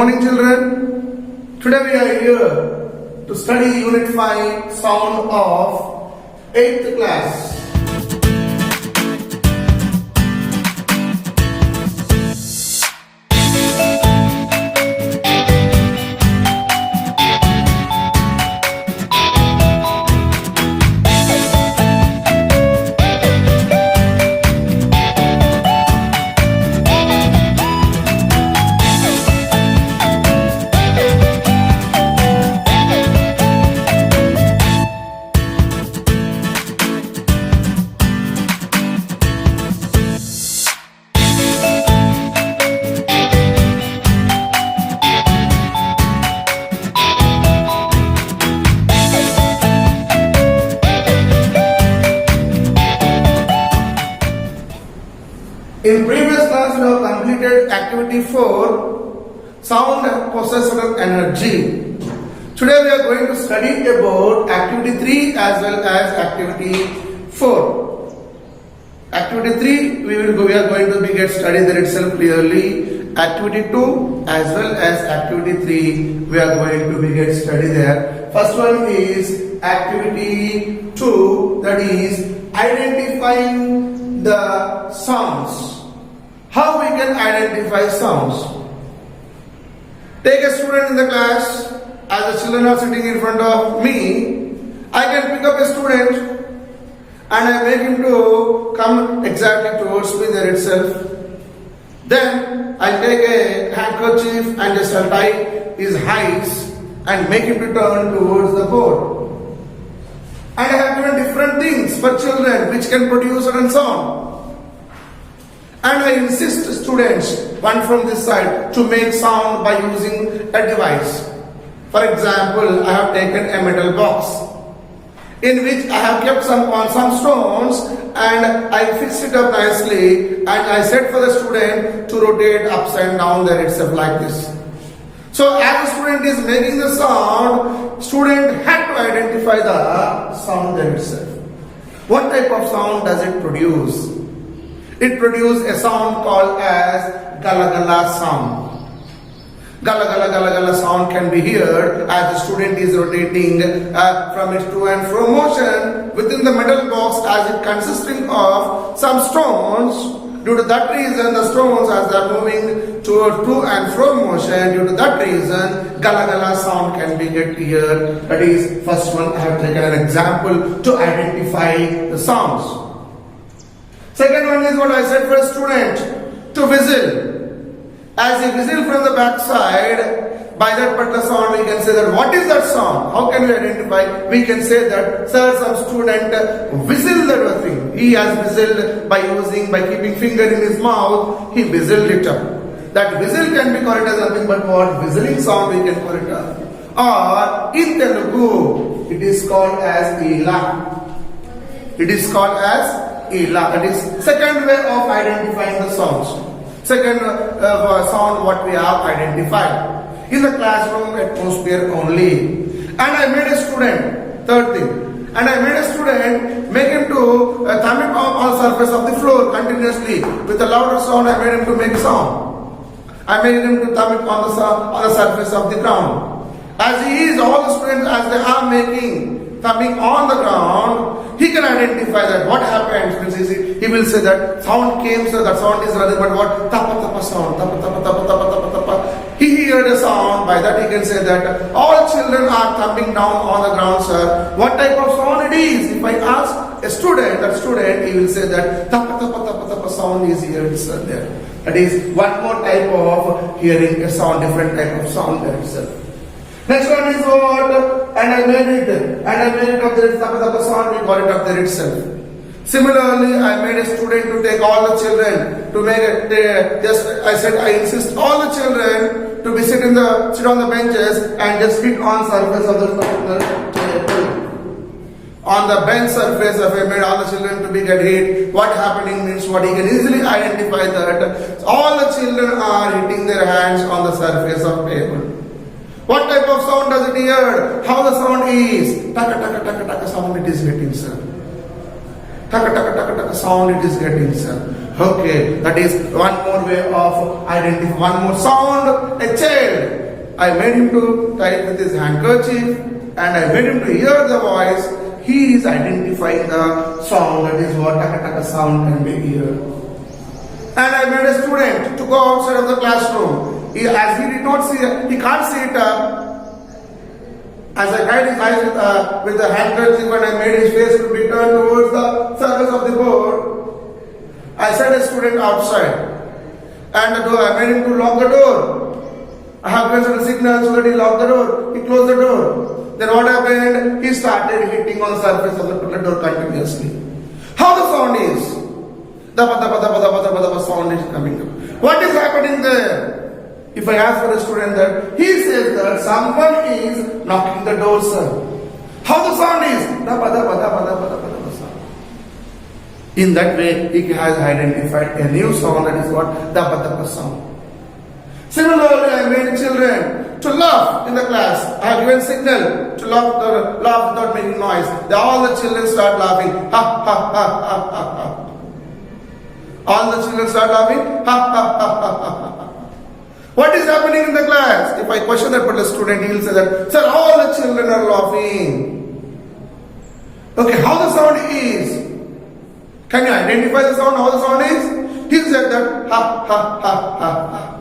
Morning children, today we are here to study Unit 5 Sound of 8th class. In previous class we have completed activity 4, sound possessor energy. Today we are going to study about activity 3 as well as activity 4. Activity 3 we are going to get study there itself clearly. Activity 2 as well as activity 3 we are going to get study there. First one is activity 2, that is identifying the sounds. How we can identify sounds? Take a student in the class. As the children are sitting in front of me, I can pick up a student and I make him to come exactly towards me there itself. Then I take a handkerchief and just tie his eyes and make him to turn towards the board. And I have given different things for children which can produce certain sound. And I insist students, one from this side, to make sound by using a device. For example, I have taken a metal box in which I have kept some stones and I fixed it up nicely and I said for the student to rotate upside down there itself like this. So as the student is making the sound, student had to identify the sound there itself. What type of sound does it produce? It produces a sound called as gala gala sound. Gala gala gala gala sound can be heard as the student is rotating from its to and fro motion within the metal box as it consisting of some stones. Due to that reason, the stones as they are moving toward to and fro motion, due to that reason, gala gala sound can be get heard. That is, first one I have taken an example to identify the sounds. Second one is what I said for a student to whistle. As he whistle from the back side, by that particular sound we can say that what is that sound? How can we identify? We can say that sir, some student whistled that thing. He has whistled by keeping finger in his mouth, he whistled it up. That whistle can be called as nothing but what? Whistling sound we can call it up. Or in Telugu, it is called as ila. It is called as ila. That is second way of identifying the sounds. Second sound what we have identified. In the classroom atmosphere only. And I made a student, third thing. And I made a student, make him to thumb it on the surface of the floor continuously. With a louder sound I made him to make sound. I made him to thumb it on the surface of the ground. As he is, all the students as they are making thumbing on the ground, he can identify that what happens. He will say that sound came, so that sound is nothing but what? Tapa tapa sound, tapa tapa tapa tapa tapa tapa. He heard a sound, by that he can say that all children are thumbing down on the ground, sir. What type of sound it is? If I ask a student, that student, he will say that tapa tapa tapa tapa sound is heard, sir, there. That is one more type of hearing a sound, different type of sound there itself. Next one is what? And I made it up there, tapa tapa sound, we got it up there itself. Similarly, I made a student to take all the children to make it. I insist all the children to be sit on the benches and just hit on surface of the table. On the bench surface, if I made all the children to be get hit, what happening means what he can easily identify that all the children are hitting their hands on the surface of table. What type of sound does it hear? How the sound is? Taka taka taka taka sound it is getting, sir. Taka taka taka taka sound it is getting, sir. Okay, that is one more way of identifying. One more sound. A child I made him to tie it with his handkerchief, and I made him to hear the voice. He is identifying the sound, that is what taka sound can be heard. And I made a student to go outside of the classroom. As he did not see, he can't see it. As I tied his eyes with the handkerchief and I made his face to be turned towards the surface of the board, I sent a student outside. And I made him to lock the door. I have given some signal so that he locked the door. He closed the door. Then what happened? He started hitting on the surface of the door continuously. How the sound is? The sound is coming up. What is happening there? If I ask for a student that, he says that someone is knocking the door, sir. How the sound is? In that way, he has identified a new sound, that is what? The sound. Similarly, I made children to laugh in the class. I have given signal to laugh without making noise. All the children start laughing. Ha ha ha ha ha ha. All the children start laughing. Ha ha ha ha ha. What is happening in the class? If I question that particular student, he will say that, sir, all the children are laughing. Okay, how the sound is? Can you identify the sound? How the sound is? He said that ha ha ha ha ha.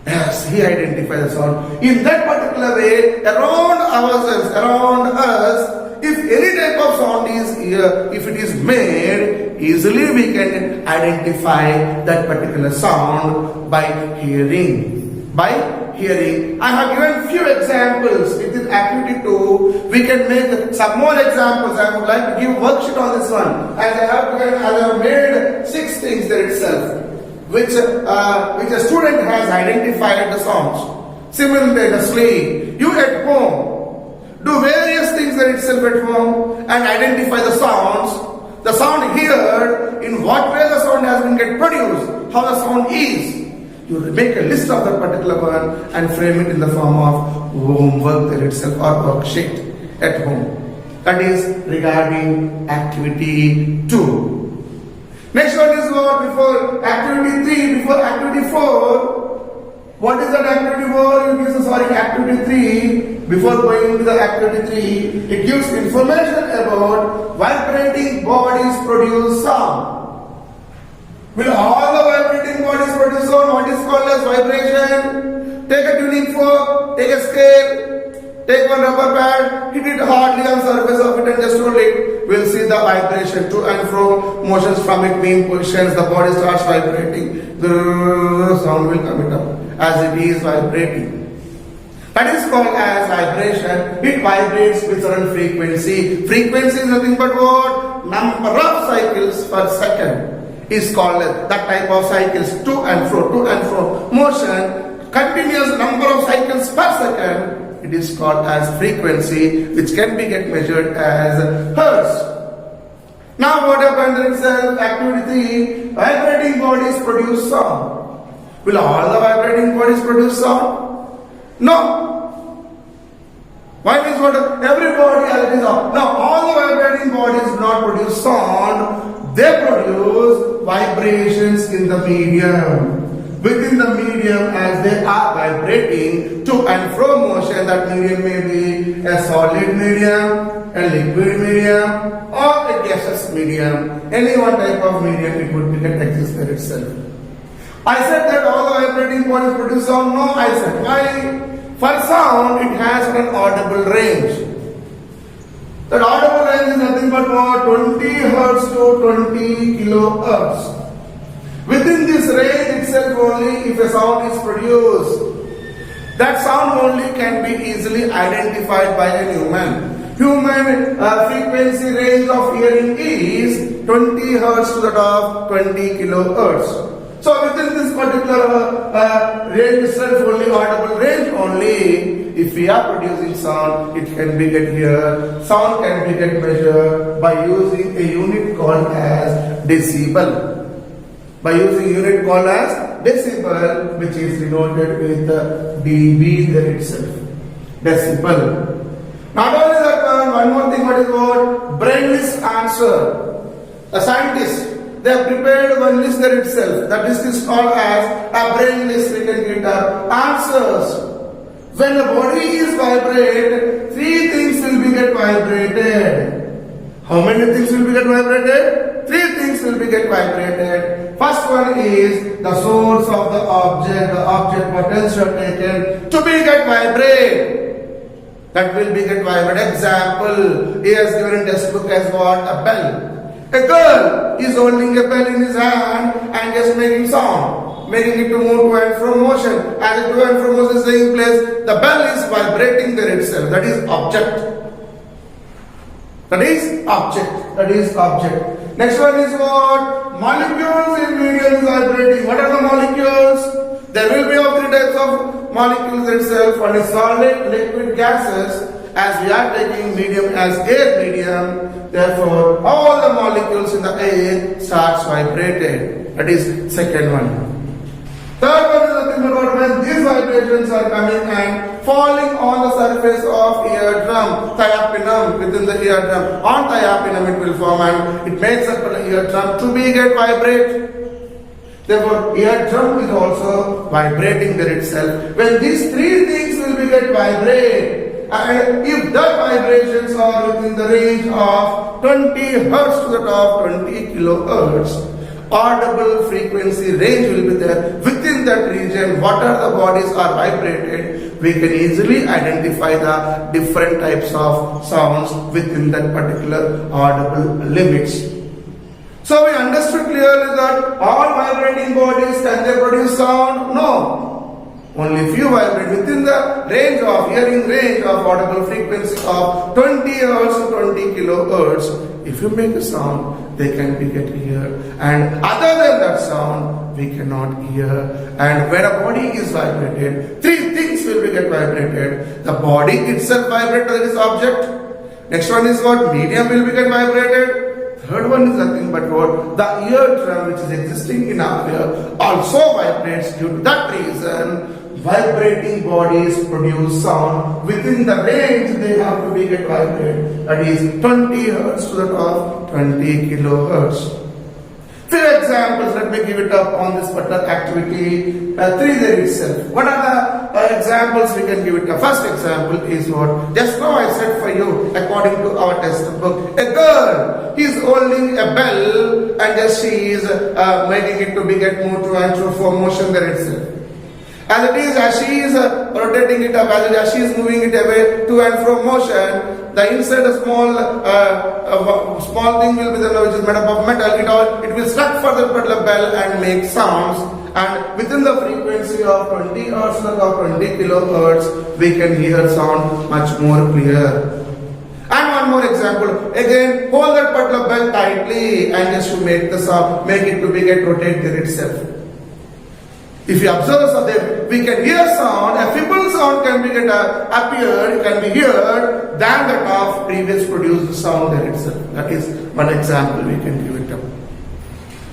Yes, he identifies the sound. In that particular way, around ourselves, around us, if any type of sound is here, if it is made, easily we can identify that particular sound by hearing. By hearing. I have given few examples. It is activity 2. We can make some more examples. I would like to give worksheet on this one. As I have made 6 things there itself, which a student has identified the sounds. Similarly, you at home do various things there itself at home and identify the sounds. The sound here, in what way the sound has been get produced, how the sound is. You make a list of that particular one and frame it in the form of homework there itself or worksheet at home. That is regarding activity 2. Next one is what? Before activity 3, before activity 4. What is that activity 4? Activity 3. Before going to the activity 3, it gives information about vibrating bodies produce sound. Will all the vibrating bodies produce sound? What is called as vibration? Take a tuning fork, take a scale, take one rubber band, hit it hardly on the surface of it and just hold it. We'll see the vibration to and fro, motions from it being positions, the body starts vibrating. The sound will come up as it is vibrating. That is called as vibration. It vibrates with certain frequency. Frequency is nothing but what? Number of cycles per second is called that type of cycles, to and fro motion, continuous number of cycles per second. It is called as frequency, which can be measured as hertz. Now what happened itself? Activity 3, vibrating bodies produce sound. Will all the vibrating bodies produce sound? No. Why means what? Every body has its sound. Now all the vibrating bodies do not produce sound. They produce vibrations in the medium. Within the medium, as they are vibrating to and fro motion, that medium may be a solid medium, a liquid medium, or a gaseous medium. Any one type of medium it would be that exists there itself. I said that all the vibrating bodies produce sound. No, I said why? For sound, it has an audible range. That audible range is nothing but what? 20 Hertz to 20 kilohertz. Within this range itself only, if a sound is produced, that sound only can be easily identified by a human. Human frequency range of hearing is 20 Hertz to the top 20 kilohertz. So within this particular range itself only, audible range only, if we are producing sound, it can be get here. Sound can be get measured by using a unit called as decibel. By using unit called as decibel, which is denoted with dB there itself. Decibel. Not only that one more thing, what is called brainless answer. A scientist, they have prepared one list there itself. That list is called as a brain list. We can get answers When the body is vibrated, three things will be get vibrated. How many things will be get vibrated? Three things will be get vibrated. First one is the source of the object potential taken to be get vibrate. That will be get vibrate. Example, he has given in textbook as what? A bell. A girl is holding a bell in his hand and just making sound, making it to move to and from motion. As it to and from motion is taking place, the bell is vibrating there itself. That is object. That is object. That is object. Next one is what? Molecules in medium is vibrating. What are the molecules? There will be of three types of molecules itself. One is solid, liquid, gases. As we are taking medium as air medium, therefore all the molecules in the air starts vibrated. That is second one. Third one is nothing but when these vibrations are coming and falling on the surface of eardrum, diapinum within the eardrum. On diapinum it will form and it makes up the eardrum to be get vibrate. Therefore, eardrum is also vibrating there itself. When these three things will be get vibrate, and if the vibrations are within the range of 20 hertz to the top 20 kilohertz, audible frequency range will be there. Within that region, what are the bodies are vibrated, we can easily identify the different types of sounds within that particular audible limits. So we understood clearly that all vibrating bodies, can they produce sound? No. Only few vibrate within the range of hearing range of audible frequency of 20 hertz to 20 kilohertz. If you make a sound, they can be get heard. And other than that sound, we cannot hear. And when a body is vibrated, three things will be get vibrated. The body itself vibrates to this object. Next one is what? Medium will be get vibrated. Third one is nothing but what? The eardrum which is existing in our ear also vibrates. Due to that reason, vibrating bodies produce sound within the range they have to be get vibrated. That is 20 hertz to the top 20 kilohertz. Few examples, let me give it up on this particular activity. Three there itself. What are the examples we can give it up? First example is what? Just now I said for you, according to our textbook, a girl is holding a bell and just she is making it to be get moved to and fro motion there itself. As it is, as she is rotating it up, as she is moving it away to and from motion, the inside a small thing will be there which is made up of metal. It will struck for the particular bell and make sounds. And within the frequency of 20 hertz or 20 kilohertz, we can hear sound much more clear. And one more example. Again, hold that particular bell tightly and just to make the sound, make it to be get rotate there itself. If you observe something, we can hear sound, a feeble sound can be appeared, can be heard than that of previous produced sound there itself. That is one example we can give it up.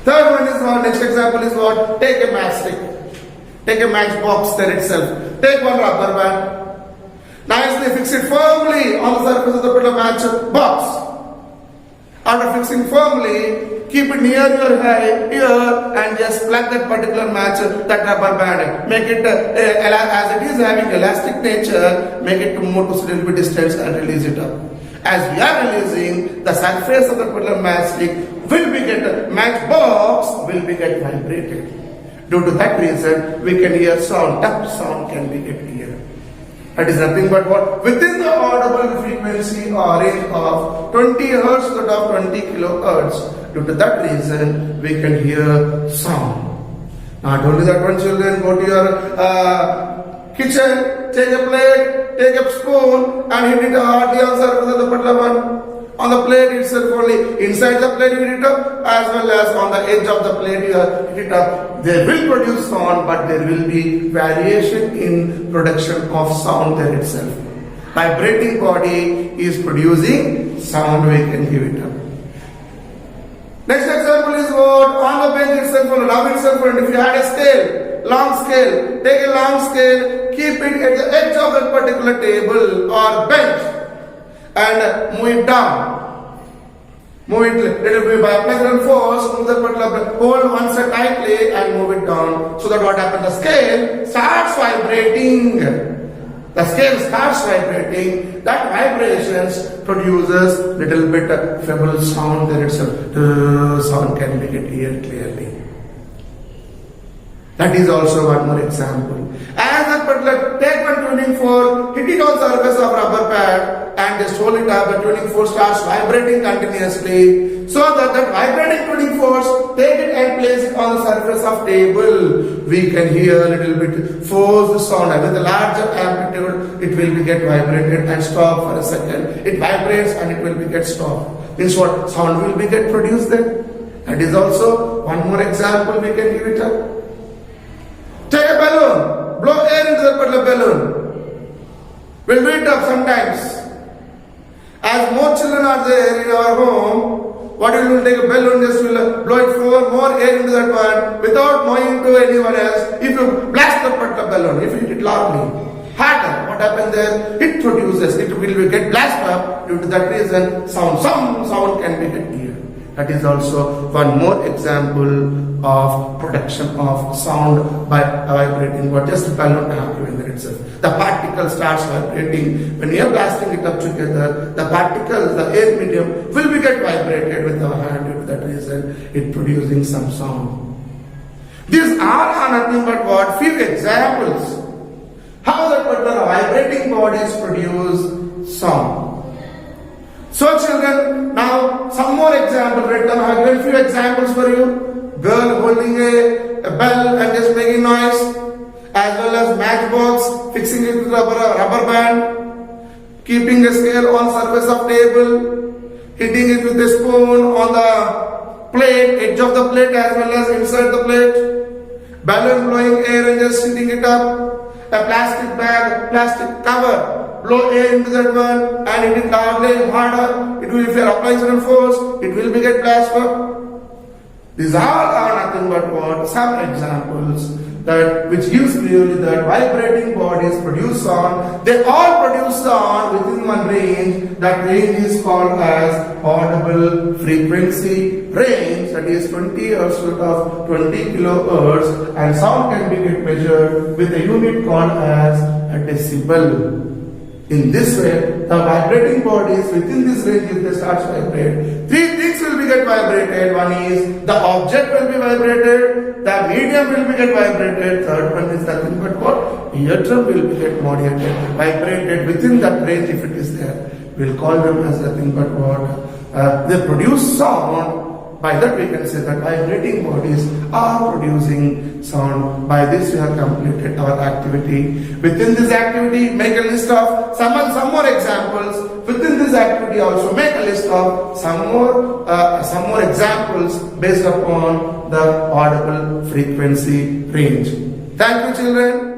Third one is what? Next example is what? Take a matchstick. Take a matchbox there itself. Take one rubber band. Nicely fix it firmly on the surface of the particular match box. After fixing firmly, keep it near your ear and just plug that particular match, that rubber band. Make it, as it is having elastic nature, make it to move to a little bit distance and release it up. As we are releasing, the surface of the particular matchstick will be get, matchbox will be get vibrated. Due to that reason, we can hear sound, tap sound can be get here. That is nothing but what? Within the audible frequency or range of 20 hertz to the top 20 kilohertz. Due to that reason, we can hear sound. Not only that, one children, go to your kitchen, take a plate, take a spoon and hit it hardly on the surface of the particular one. On the plate itself only. Inside the plate you hit it up as well as on the edge of the plate you hit it up. They will produce sound, but there will be variation in production of sound there itself. Vibrating body is producing sound, we can give it up. Next example is what? On the bench itself, on the log itself, and if you had a scale, long scale, take a long scale, keep it at the edge of that particular table or bench and move it down. Move it little by applying force, move the particular, hold one side tightly and move it down. So that what happens? The scale starts vibrating. the scale starts vibrating, that vibrations produces little bit feeble sound, there itself sound can be get heard clearly. That is also one more example. As a particular, take one tuning fork, hit it on surface of rubber pad and just hold it up, the tuning fork starts vibrating continuously. So that vibrating tuning force, take it and place it on the surface of table. We can hear a little bit forced sound. With a larger amplitude, it will be get vibrated and stop for a second. It vibrates and it will be get stopped. Means what? Sound will be get produced then. That is also one more example we can give it up. Take a balloon, blow air into the particular balloon. We'll do it up sometimes. As more children are there in our home, what we will take a balloon, just will blow it for more air into that one without knowing to anyone else. If you blast the particular balloon, if you hit it loudly, harder, what happens there? It produces, it will get blasted up. Due to that reason, some sound can be get here. That is also one more example of production of sound by vibrating or just balloon doing itself. The particle starts vibrating. When you are blasting it up together, the particles, the air medium will be get vibrated with our hand. Due to that reason, it producing some sound. These are nothing but what? Few examples. How the particular vibrating bodies produce sound. So children, now some more examples written. I have given few examples for you. Girl holding a bell and just making noise, as well as matchbox, fixing it with rubber band, keeping a scale on surface of table, hitting it with a spoon on the plate, edge of the plate as well as inside the plate, balloon blowing air and just hitting it up, a plastic bag, plastic cover, blow air into that one and it is loudly harder. It will, if you are applying certain force, it will be get blasted up. These all are nothing but what? Some examples that which gives clearly that vibrating bodies produce sound. They all produce sound within one range. That range is called as audible frequency range. That is 20 or sort of 20 kilohertz, and sound can be measured with a unit called as a decibel. In this way, the vibrating bodies within this range, if they start to vibrate, three things will be get vibrated. One is the object will be vibrated, the medium will be get vibrated, third one is nothing but what? Eardrum will be get modulated, vibrated within that range if it is there. We'll call them as nothing but what? They produce sound. By that we can say that vibrating bodies are producing sound. By this we have completed our activity. Within this activity, make a list of some more examples. Within this activity also make a list of some more examples based upon the audible frequency range. Thank you children.